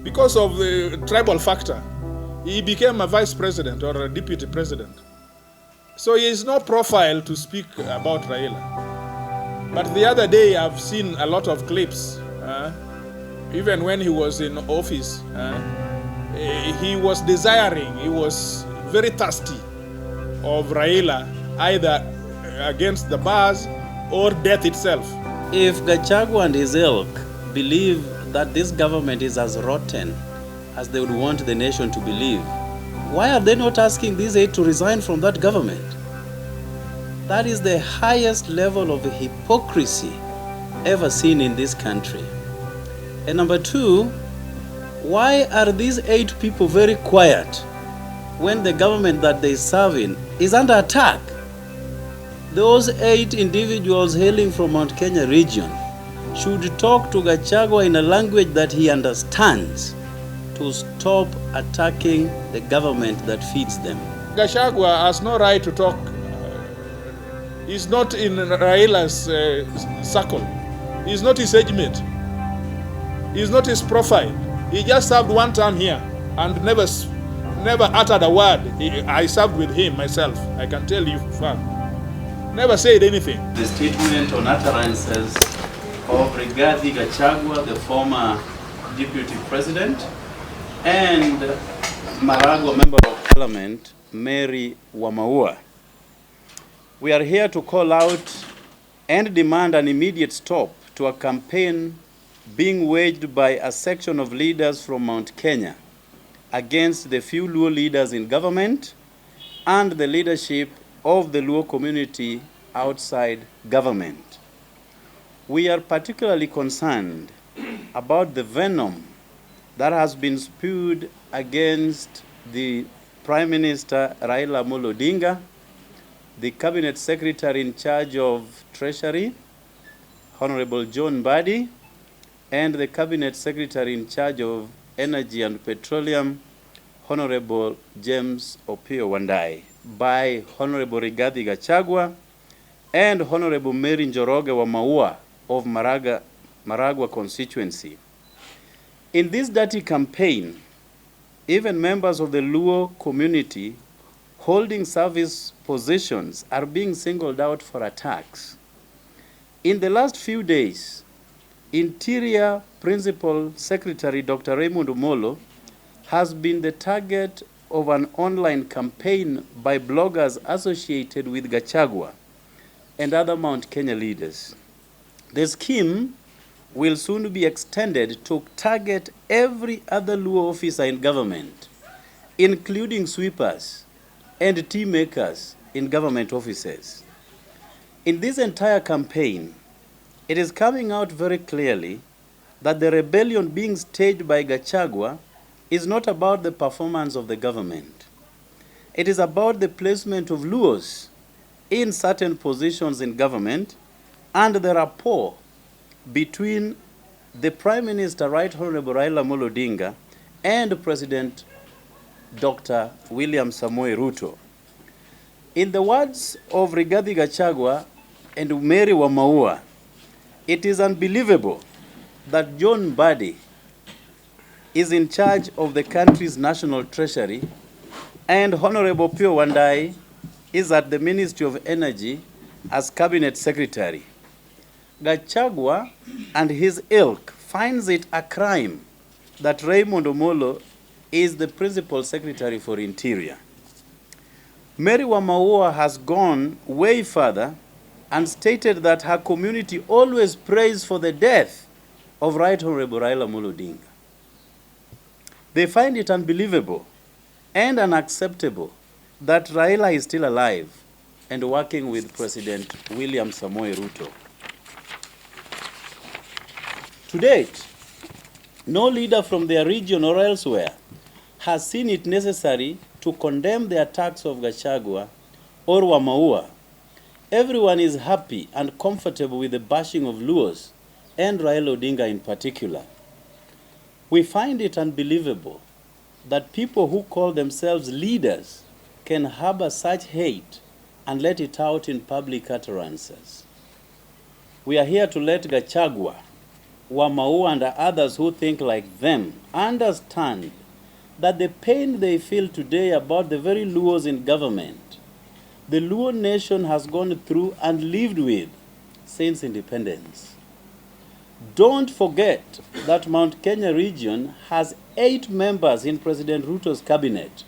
Because of the tribal factor, he became a vice president or a deputy president. So he has no profile to speak about RAILA. But the other day I've seen a lot of clips, even when he was in office, he was desiring, he was very thirsty of RAILA, either against the bars or death itself. If Gachagua and his ilk believe that this government is as rotten as they would want the nation to believe, why are they not asking these 8 to resign from that government? That is the highest level of hypocrisy ever seen in this country. And number 2, why are these 8 people very quiet when the government that they serve in is under attack? Those 8 individuals hailing from Mount Kenya region should talk to Gachagua in a language that he understands to stop attacking the government that feeds them. Gachagua has no right to talk. He's not in RAILA's circle. He's not his age mate. He's not his profile. He just served 1 term here and never uttered a word. I served with him myself. I can tell you, fam. Never said anything. The statement on utterances of Rigathi Gachagua, the former deputy president, and Maragua member of parliament, Mary Wamaua. We are here to call out and demand an immediate stop to a campaign being waged by a section of leaders from Mount Kenya against the few Luo leaders in government and the leadership of the Luo community outside government. We are particularly concerned about the venom that has been spewed against the Prime Minister RAILA ODINGA, the Cabinet Secretary in charge of Treasury, Honorable John Mbadi, and the Cabinet Secretary in charge of Energy and Petroleum, Honorable James Opiyo Wandayi, by Honorable Rigathi Gachagua and Honorable Mary Njoroge Wamaua of Maragua constituency. In this dirty campaign, even members of the Luo community holding service positions are being singled out for attacks. In the last few days, Interior Principal Secretary Dr. Raymond Omolo has been the target of an online campaign by bloggers associated with Gachagua and other Mount Kenya leaders. The scheme will soon be extended to target every other Luo officer in government, including sweepers and tea makers in government offices. In this entire campaign, it is coming out very clearly that the rebellion being staged by Gachagua is not about the performance of the government. It is about the placement of Luos in certain positions in government and the rapport between the Prime Minister, Right Honorable RAILA ODINGA, and President Dr. William Samoei Ruto. In the words of Rigathi Gachagua and Mary Wamaua, it is unbelievable that John Mbadi is in charge of the country's national treasury and Honorable Opiyo Wandayi is at the Ministry of Energy as Cabinet Secretary. Gachagua and his ilk finds it a crime that Raymond Omolo is the Principal Secretary for Interior. Mary Wamaua has gone way further and stated that her community always prays for the death of Right Honorable RAILA ODINGA. They find it unbelievable and unacceptable that RAILA is still alive and working with President William Samoei Ruto. To date, no leader from their region or elsewhere has seen it necessary to condemn the attacks of Gachagua or Wamaua. Everyone is happy and comfortable with the bashing of Luos and RAILA ODINGA in particular. We find it unbelievable that people who call themselves leaders can harbor such hate and let it out in public utterances. We are here to let Gachagua Wamau and others who think like them understand that the pain they feel today about the very Luos in government, the Luo nation has gone through and lived with since independence. Don't forget that Mount Kenya region has 8 members in President Ruto's cabinet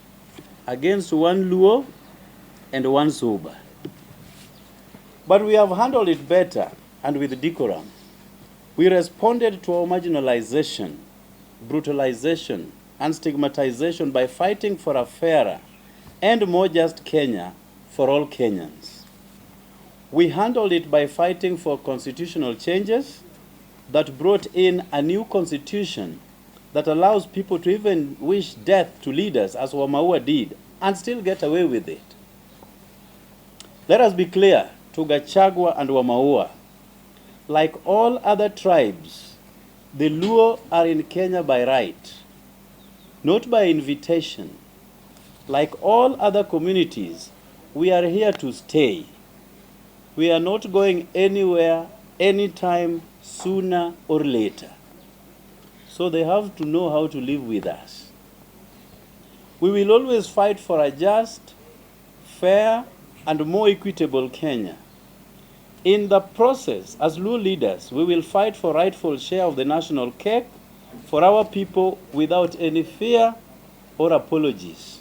against 1 Luo and 1 Suba. But we have handled it better and with decorum. We responded to our marginalization, brutalization, and stigmatization by fighting for a fairer and more just Kenya for all Kenyans. We handled it by fighting for constitutional changes that brought in a new constitution that allows people to even wish death to leaders, as Wamaua did, and still get away with it. Let us be clear to Gachagua and Wamaua. Like all other tribes, the Luo are in Kenya by right, not by invitation. Like all other communities, we are here to stay. We are not going anywhere, anytime, sooner or later. So they have to know how to live with us. We will always fight for a just, fair, and more equitable Kenya. In the process, as Luo leaders, we will fight for rightful share of the national cake for our people without any fear or apologies.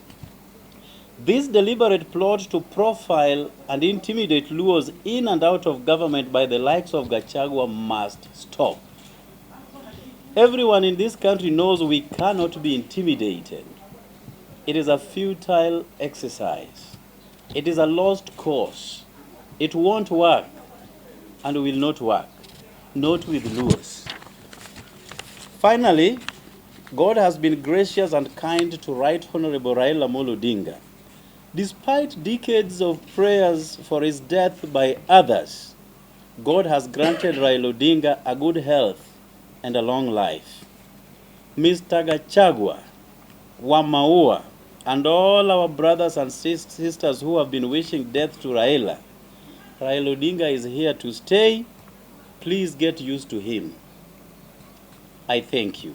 This deliberate plot to profile and intimidate Luos in and out of government by the likes of Gachagua must stop. Everyone in this country knows we cannot be intimidated. It is a futile exercise. It is a lost cause. It won't work and will not work, not with Luos. Finally, God has been gracious and kind to Right Honorable RAILA ODINGA. Despite decades of prayers for his death by others, God has granted RAILA ODINGA a good health and a long life. Mr. Gachagua, Wamaua, and all our brothers and sisters who have been wishing death to RAILA ODINGA is here to stay. Please get used to him. I thank you.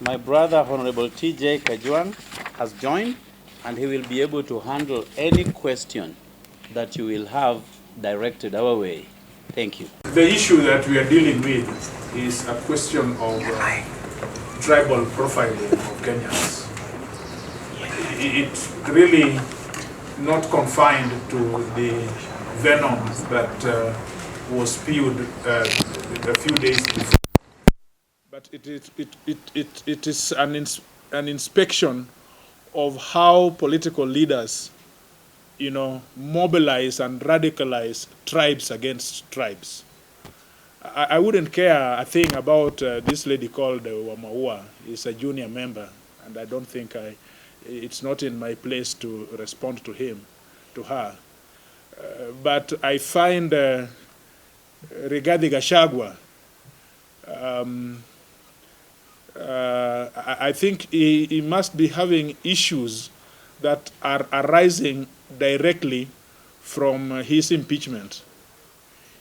My brother, Honorable TJ Kajwang, has joined, and he will be able to handle any question that you will have directed our way. Thank you. The issue that we are dealing with is a question of tribal profiling of Kenyans. It's really not confined to the venom that was spewed a few days before. But it is an inspection of how political leaders, mobilize and radicalize tribes against tribes. I wouldn't care a thing about this lady called Wamaua. Is a junior member, and I don't think it's not in my place to respond to her. But I find Rigathi Gachagua, I think he must be having issues that are arising directly from his impeachment.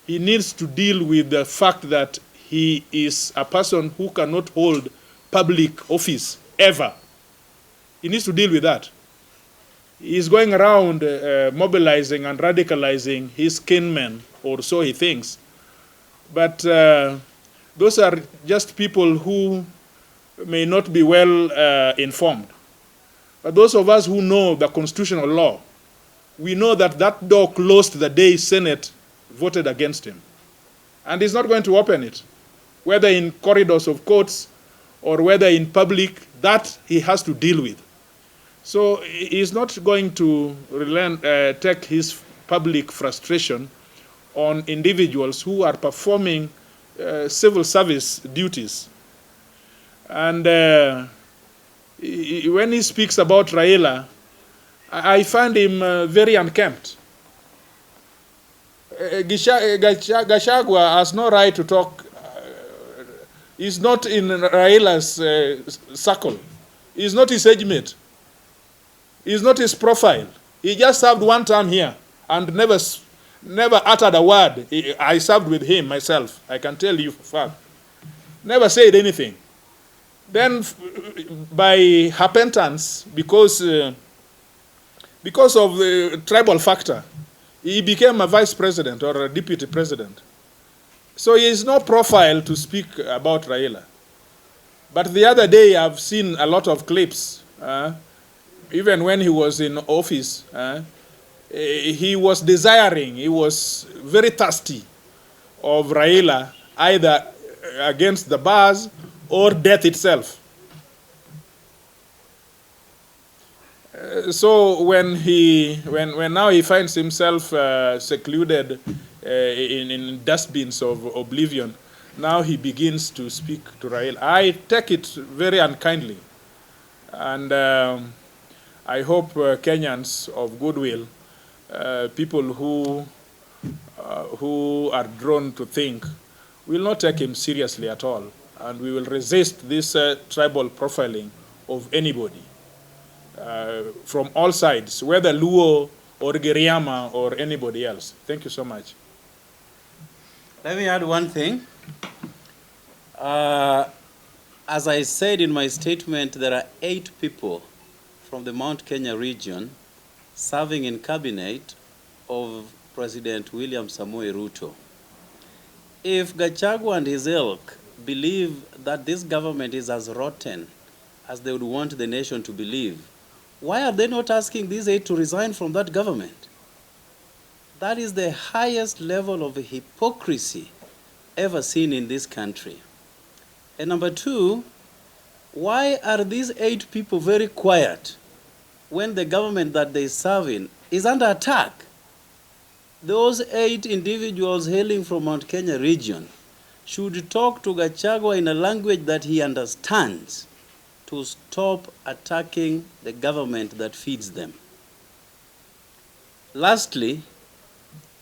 He needs to deal with the fact that he is a person who cannot hold public office ever. He needs to deal with that. He's going around mobilizing and radicalizing his kinmen, or so he thinks. But those are just people who may not be well informed. But those of us who know the constitutional law, we know that that door closed the day Senate voted against him. And he's not going to open it, whether in corridors of courts or whether in public. That he has to deal with. So he's not going to take his public frustration on individuals who are performing civil service duties. And when he speaks about RAILA, I find him very unkempt. Gachagua has no right to talk. He's not in RAILA's circle. He's not his age mate. He's not his profile. He just served one term here and never uttered a word. I served with him myself. I can tell you for a fact. never said anything. Then, by happenstance, because of the tribal factor, he became a vice president or a deputy president. So he has no profile to speak about RAILA. But the other day, I've seen a lot of clips. Even when he was in office, he was desiring, he was very thirsty of RAILA, either against the bars or death itself. So when now he finds himself secluded in dustbins of oblivion, now he begins to speak to RAILA. I take it very unkindly, and I hope Kenyans of goodwill, people who are drawn to think, will not take him seriously at all, and we will resist this tribal profiling of anybody from all sides, whether Luo or Giriama or anybody else. Thank you so much. Let me add one thing. As I said in my statement, there are 8 people from the Mount Kenya region serving in cabinet of President William Samoei Ruto. If Gachagua and his ilk believe that this government is as rotten as they would want the nation to believe, why are they not asking these 8 to resign from that government? That is the highest level of hypocrisy ever seen in this country. And number 2, why are these 8 people very quiet when the government that they serve in is under attack? Those 8 individuals hailing from Mount Kenya region should talk to Gachagua in a language that he understands to stop attacking the government that feeds them. Lastly,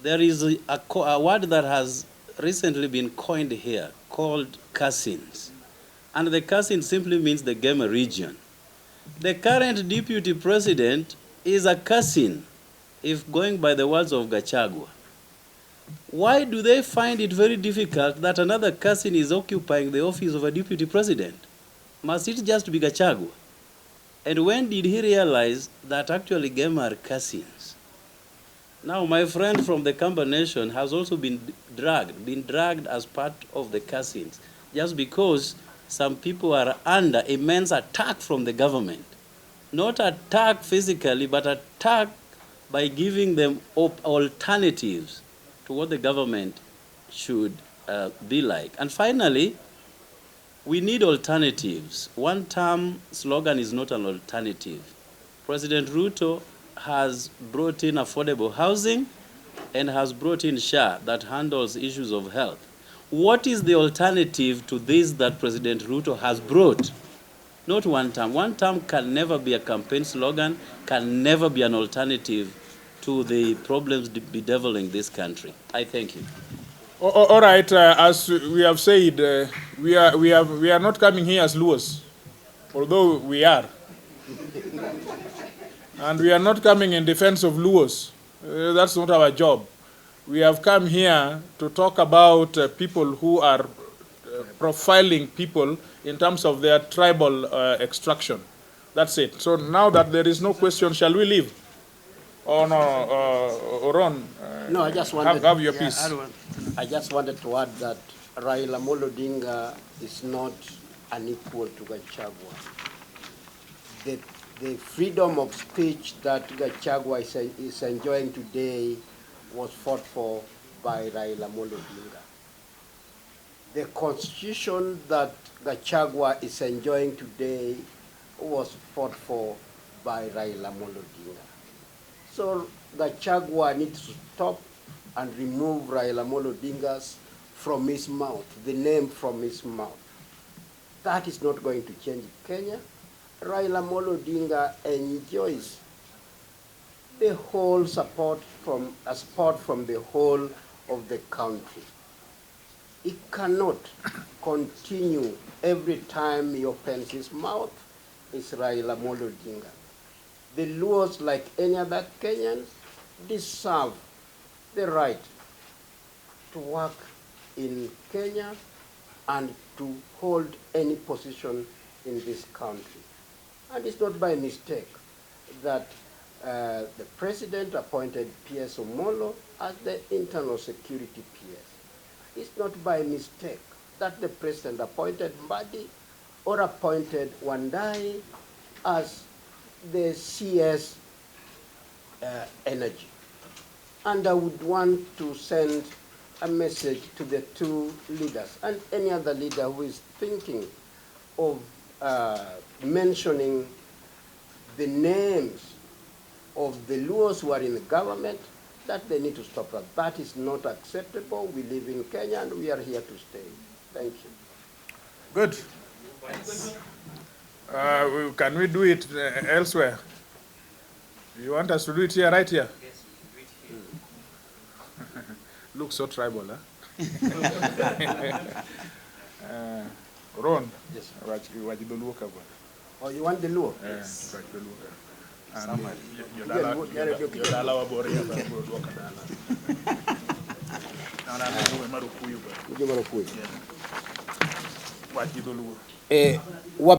there is a word that has recently been coined here called cousins. And the cousin simply means the Gema region. The current deputy president is a cousin, if going by the words of Gachagua. Why do they find it very difficult that another cousin is occupying the office of a deputy president? Must it just be Gachagua? And when did he realize that actually Gema are cousins? Now, my friend from the Kamba Nation has also been dragged as part of the cousins, just because some people are under immense attack from the government. Not attack physically, but attack by giving them alternatives to what the government should be like. And finally, we need alternatives. One-term slogan is not an alternative. President Ruto has brought in affordable housing and has brought in SHA that handles issues of health. What is the alternative to this that President Ruto has brought? Not one term. One term can never be a campaign slogan, can never be an alternative to the problems bedeviling this country. I thank you. All right, as we have said, we are not coming here as Luos, although we are. And we are not coming in defense of Luos. That's not our job. We have come here to talk about people who are profiling people in terms of their tribal extraction. That's it. So now that there is no question, shall we leave? Oh no, Ron. No, I just wanted have your piece. I just wanted to add that Raila ODINGA is not unequal to Gachagua. The freedom of speech that Gachagua is enjoying today was fought for by Raila ODINGA. The constitution that Gachagua is enjoying today was fought for by Raila ODINGA. So Gachagua needs to stop and remove Raila ODINGA from his mouth, the name from his mouth. That is not going to change Kenya. Raila ODINGA enjoys the whole support from the whole of the country. He cannot continue every time he opens his mouth is Raila ODINGA. The Luos, like any other Kenyans, deserve the right to work in Kenya and to hold any position in this country. And it's not by mistake that the president appointed P.S. Omolo as the internal security PS. It's not by mistake that the president appointed Mbadi or appointed Wandai as the CS Energy. And I would want to send a message to the two leaders and any other leader who is thinking of mentioning the names of the Luos who are in the government, that they need to stop that. That is not acceptable. We live in Kenya and we are here to stay. Thank you. Good. Can we do it elsewhere? You want us to do it here, right here? Yes, do it here. Looks so tribal, huh? Ron, Yes. what you do look about? Oh, you want the Luo? Yes. Summary. Yodala wa bori ya ba loka dala. Na marukuyu ba. Uje Marukuyu. What you do look?